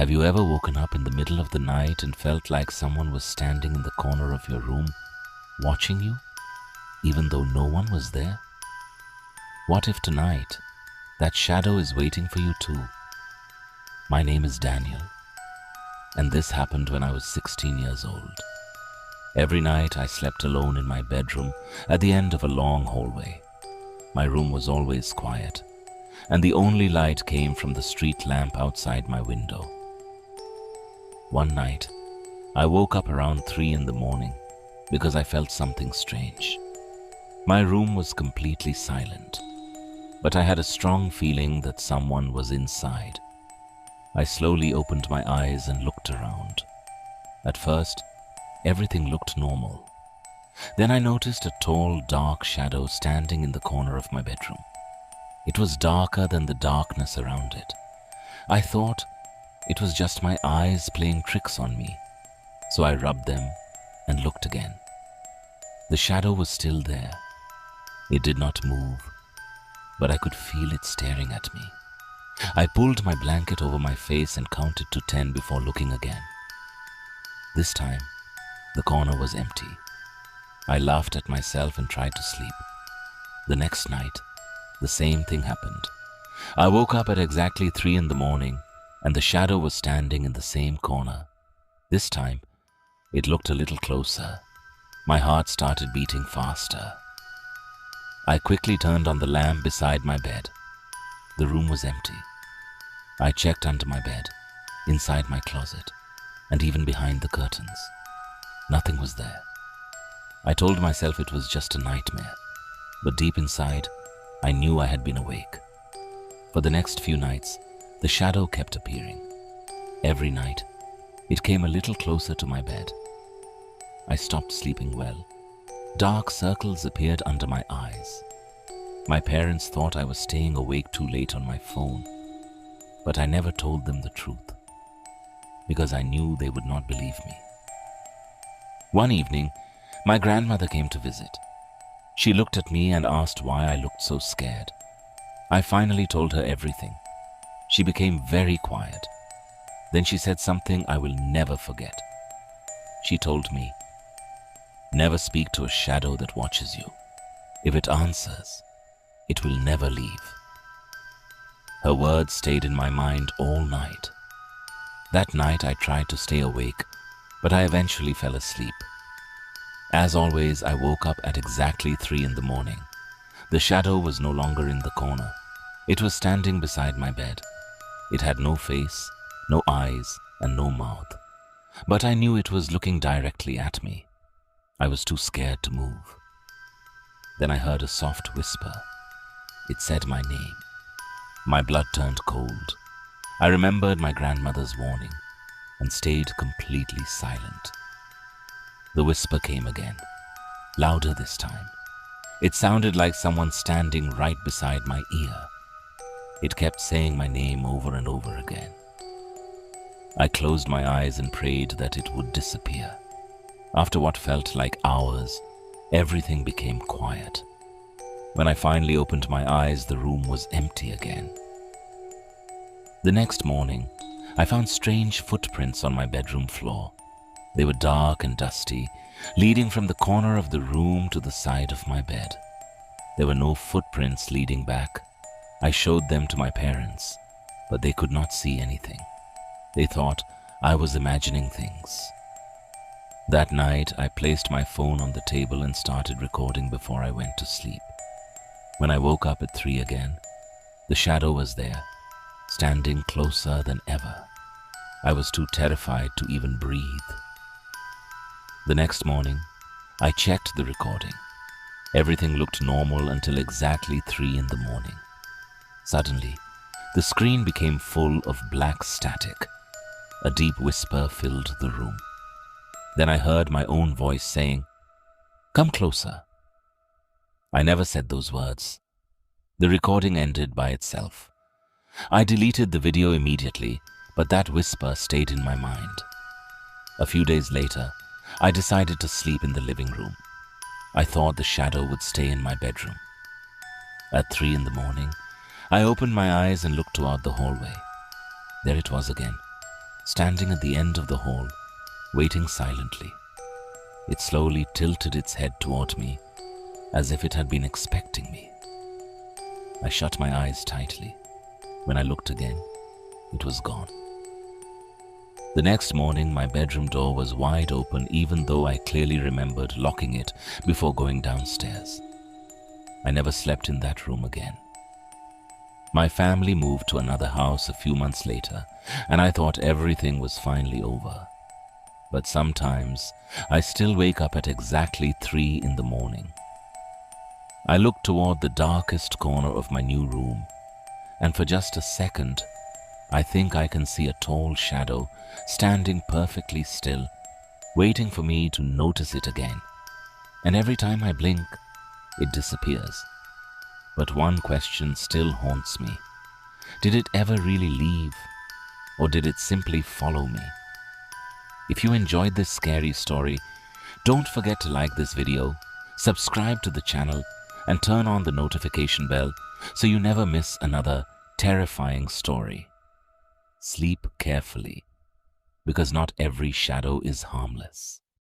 Have you ever woken up in the middle of the night and felt like someone was standing in the corner of your room, watching you, even though no one was there? What if tonight that shadow is waiting for you too? My name is Daniel, and this happened when I was 16 years old. Every night I slept alone in my bedroom at the end of a long hallway. My room was always quiet, and the only light came from the street lamp outside my window. One night, I woke up around 3 in the morning because I felt something strange. My room was completely silent, but I had a strong feeling that someone was inside. I slowly opened my eyes and looked around. At first, everything looked normal. Then I noticed a tall, dark shadow standing in the corner of my bedroom. It was darker than the darkness around it. I thought it was just my eyes playing tricks on me, so I rubbed them and looked again. The shadow was still there. It did not move, but I could feel it staring at me. I pulled my blanket over my face and counted to 10 before looking again. This time, the corner was empty. I laughed at myself and tried to sleep. The next night, the same thing happened. I woke up at exactly 3 in the morning, and the shadow was standing in the same corner. This time, it looked a little closer. My heart started beating faster. I quickly turned on the lamp beside my bed. The room was empty. I checked under my bed, inside my closet, and even behind the curtains. Nothing was there. I told myself it was just a nightmare, but deep inside, I knew I had been awake. For the next few nights, the shadow kept appearing. Every night, it came a little closer to my bed. I stopped sleeping well. Dark circles appeared under my eyes. My parents thought I was staying awake too late on my phone, but I never told them the truth, because I knew they would not believe me. One evening, my grandmother came to visit. She looked at me and asked why I looked so scared. I finally told her everything. She became very quiet. Then she said something I will never forget. She told me, "Never speak to a shadow that watches you. If it answers, it will never leave." Her words stayed in my mind all night. That night I tried to stay awake, but I eventually fell asleep. As always, I woke up at exactly 3 in the morning. The shadow was no longer in the corner. It was standing beside my bed. It had no face, no eyes, and no mouth. But I knew it was looking directly at me. I was too scared to move. Then I heard a soft whisper. It said my name. My blood turned cold. I remembered my grandmother's warning and stayed completely silent. The whisper came again, louder this time. It sounded like someone standing right beside my ear. It kept saying my name over and over again. I closed my eyes and prayed that it would disappear. After what felt like hours, everything became quiet. When I finally opened my eyes, the room was empty again. The next morning, I found strange footprints on my bedroom floor. They were dark and dusty, leading from the corner of the room to the side of my bed. There were no footprints leading back. I showed them to my parents, but they could not see anything. They thought I was imagining things. That night, I placed my phone on the table and started recording before I went to sleep. When I woke up at 3 again, the shadow was there, standing closer than ever. I was too terrified to even breathe. The next morning, I checked the recording. Everything looked normal until exactly 3 in the morning. Suddenly, the screen became full of black static. A deep whisper filled the room. Then I heard my own voice saying, "Come closer." I never said those words. The recording ended by itself. I deleted the video immediately, but that whisper stayed in my mind. A few days later, I decided to sleep in the living room. I thought the shadow would stay in my bedroom. At 3 in the morning, I opened my eyes and looked toward the hallway. There it was again, standing at the end of the hall, waiting silently. It slowly tilted its head toward me, as if it had been expecting me. I shut my eyes tightly. When I looked again, it was gone. The next morning, my bedroom door was wide open, even though I clearly remembered locking it before going downstairs. I never slept in that room again. My family moved to another house a few months later, and I thought everything was finally over. But sometimes, I still wake up at exactly 3 in the morning. I look toward the darkest corner of my new room, and for just a second, I think I can see a tall shadow standing perfectly still, waiting for me to notice it again. And every time I blink, it disappears. But one question still haunts me. Did it ever really leave, or did it simply follow me? If you enjoyed this scary story, don't forget to like this video, subscribe to the channel, and turn on the notification bell so you never miss another terrifying story. Sleep carefully, because not every shadow is harmless.